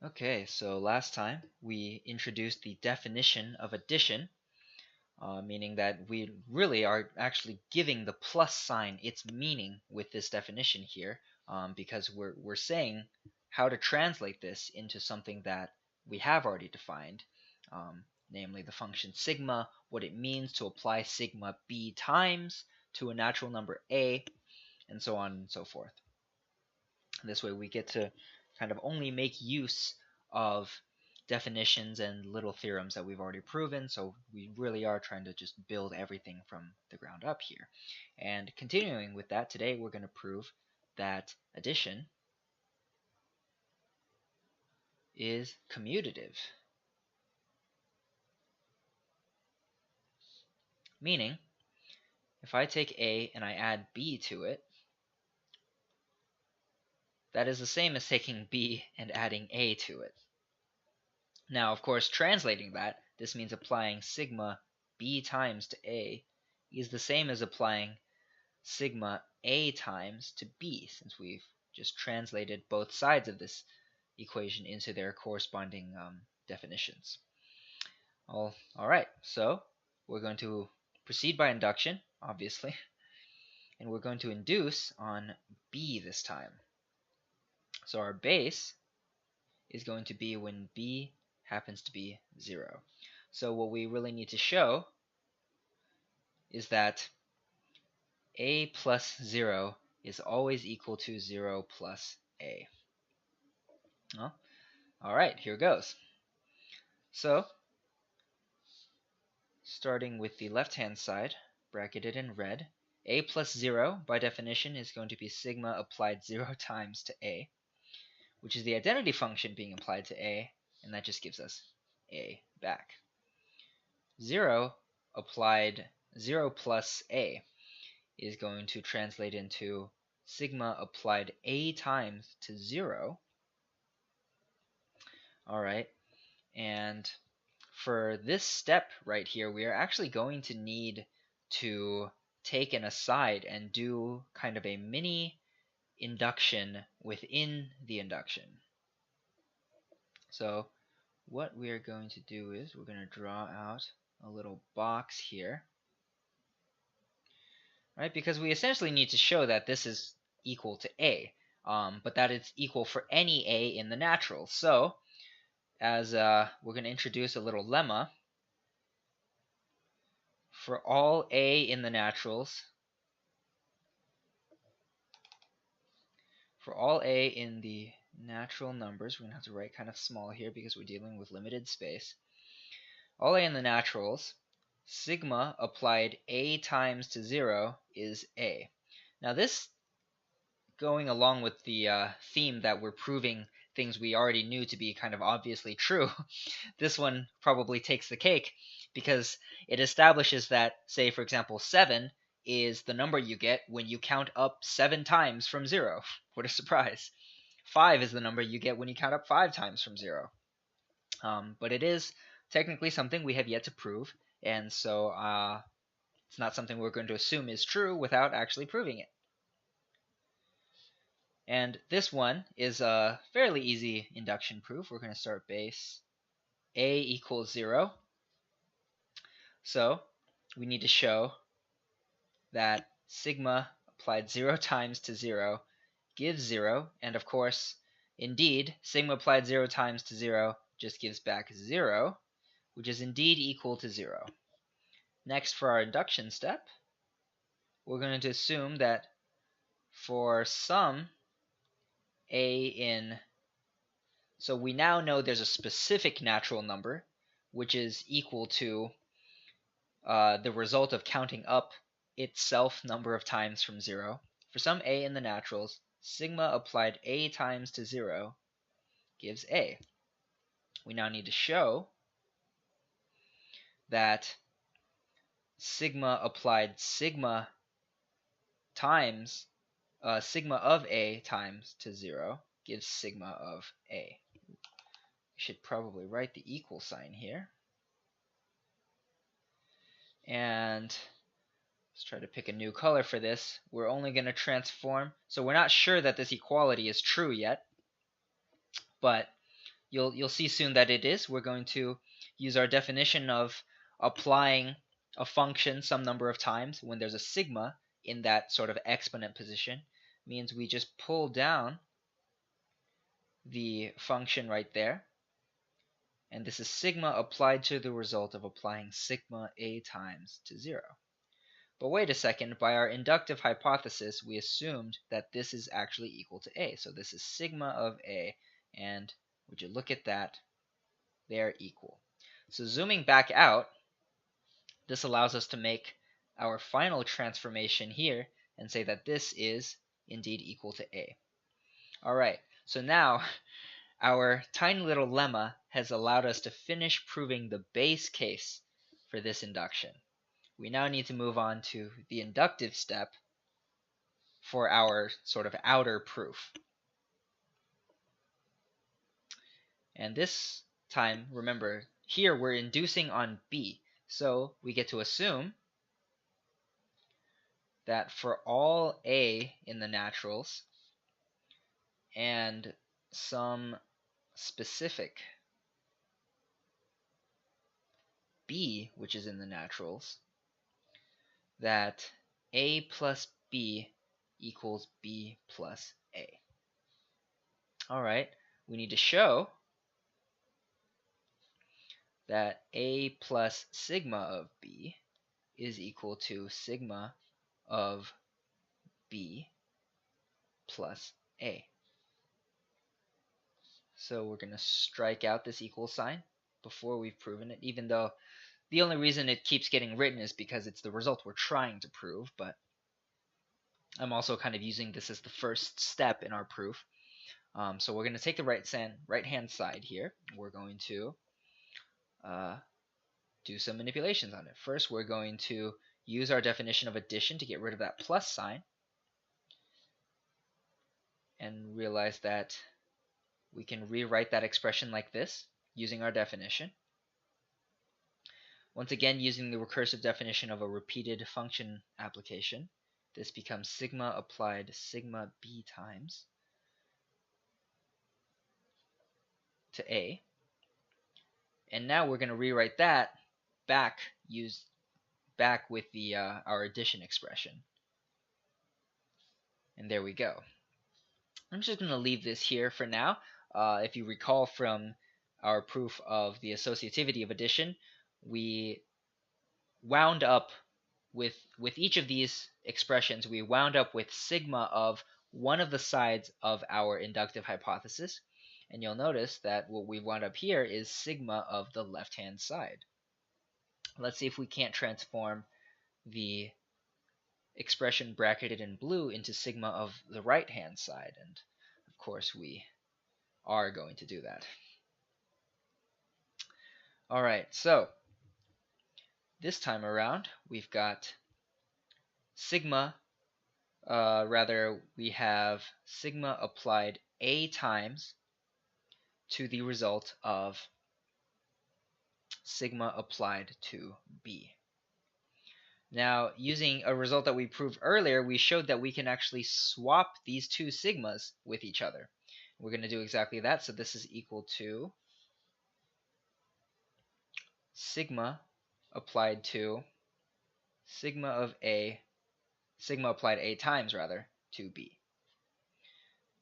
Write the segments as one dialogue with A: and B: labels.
A: Okay, so last time we introduced the definition of addition, meaning that we really are actually giving the plus sign its meaning with this definition here, because we're saying how to translate this into something that we have already defined, namely the function sigma, what it means to apply sigma b times to a natural number a, and so on and so forth. This way we get to kind of only make use of definitions and little theorems that we've already proven, so we really are trying to just build everything from the ground up here. And continuing with that, today we're going to prove that addition is commutative. Meaning, if I take A and I add B to it, that is the same as taking B and adding A to it. Now, of course, translating that, this means applying sigma b times to A is the same as applying sigma A times to B, since we've just translated both sides of this equation into their corresponding definitions. All right, so we're going to proceed by induction, obviously, and we're going to induce on B this time. So our base is going to be when B happens to be 0. So what we really need to show is that A plus 0 is always equal to 0 plus A. Well, all right, here goes. So starting with the left-hand side, bracketed in red, A plus 0 by definition is going to be sigma applied 0 times to A, which is the identity function being applied to A, and that just gives us A back. 0 applied 0 plus A is going to translate into sigma applied A times to 0. All right, and for this step right here, we are actually going to need to take an aside and do kind of a mini induction within the induction. So what we are going to do is we're going to draw out a little box here, right? Because we essentially need to show that this is equal to A, but that it's equal for any A in the natural. So as we're going to introduce a little lemma, for all A in the naturals, for all A in the natural numbers, we're going to have to write kind of small here because we're dealing with limited space. All A in the naturals, sigma applied A times to 0 is A. Now this, going along with the theme that we're proving things we already knew to be kind of obviously true, this one probably takes the cake because it establishes that, say, for example, 7 is the number you get when you count up 7 times from 0. What a surprise. 5 is the number you get when you count up 5 times from 0. But it is technically something we have yet to prove, and so it's not something we're going to assume is true without actually proving it. And this one is a fairly easy induction proof. We're going to start base A equals 0. So we need to show that sigma applied 0 times to 0 gives 0. And of course, indeed, sigma applied 0 times to 0 just gives back 0, which is indeed equal to 0. Next, for our induction step, we're going to assume that for some A in, so we now know there's a specific natural number, which is equal to the result of counting up itself number of times from 0. For some A in the naturals, sigma applied A times to 0 gives A. We now need to show that sigma applied sigma times sigma of A times to 0 gives sigma of A. We should probably write the equal sign here. And let's try to pick a new color for this. We're only going to transform. So we're not sure that this equality is true yet. But you'll see soon that it is. We're going to use our definition of applying a function some number of times when there's a sigma in that sort of exponent position. Means we just pull down the function right there, and this is sigma applied to the result of applying sigma a times to 0. But wait a second, by our inductive hypothesis, we assumed that this is actually equal to a. So this is sigma of a, and would you look at that? They're equal. So zooming back out, this allows us to make our final transformation here and say that this is indeed equal to a. All right, so now our tiny little lemma has allowed us to finish proving the base case for this induction. We now need to move on to the inductive step for our sort of outer proof. And this time, remember, here we're inducing on B. So we get to assume that for all A in the naturals and some specific B, which is in the naturals, that A plus B equals B plus A. All right, we need to show that A plus sigma of B is equal to sigma of B plus A. So we're going to strike out this equal sign before we've proven it, even though the only reason it keeps getting written is because it's the result we're trying to prove, but I'm also kind of using this as the first step in our proof. So we're going to take the right-hand side here. We're going to do some manipulations on it. First, we're going to use our definition of addition to get rid of that plus sign and realize that we can rewrite that expression like this using our definition. Once again, using the recursive definition of a repeated function application, this becomes sigma applied sigma b times to a. And now we're going to rewrite that back with the our addition expression. And there we go. I'm just going to leave this here for now. If you recall from our proof of the associativity of addition, we wound up with each of these expressions, we wound up with sigma of one of the sides of our inductive hypothesis. And you'll notice that what we wound up here is sigma of the left-hand side. Let's see if we can't transform the expression bracketed in blue into sigma of the right-hand side. And of course, we are going to do that. All right, so this time around, we've got sigma, we have sigma applied a times to the result of sigma applied to b. Now, using a result that we proved earlier, we showed that we can actually swap these two sigmas with each other. We're going to do exactly that, so this is equal to sigma applied to sigma applied a times to b.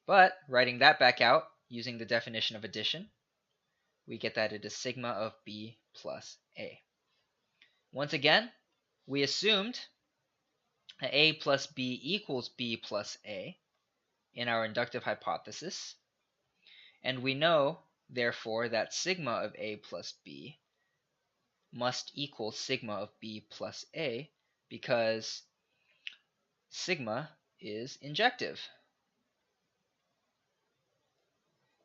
A: But writing that back out using the definition of addition, we get that it is sigma of b plus a. Once again, we assumed that a plus b equals b plus a in our inductive hypothesis, and we know, therefore, that sigma of a plus b must equal sigma of b plus a because sigma is injective.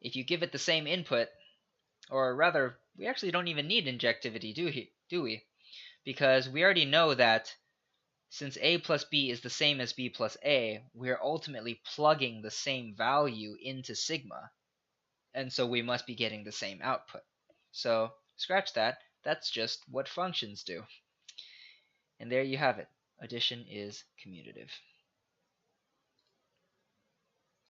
A: If you give it the same input, or rather, we actually don't even need injectivity, do we? Because we already know that since a plus b is the same as b plus a, we're ultimately plugging the same value into sigma, and so we must be getting the same output. So scratch that. That's just what functions do. And there you have it. Addition is commutative.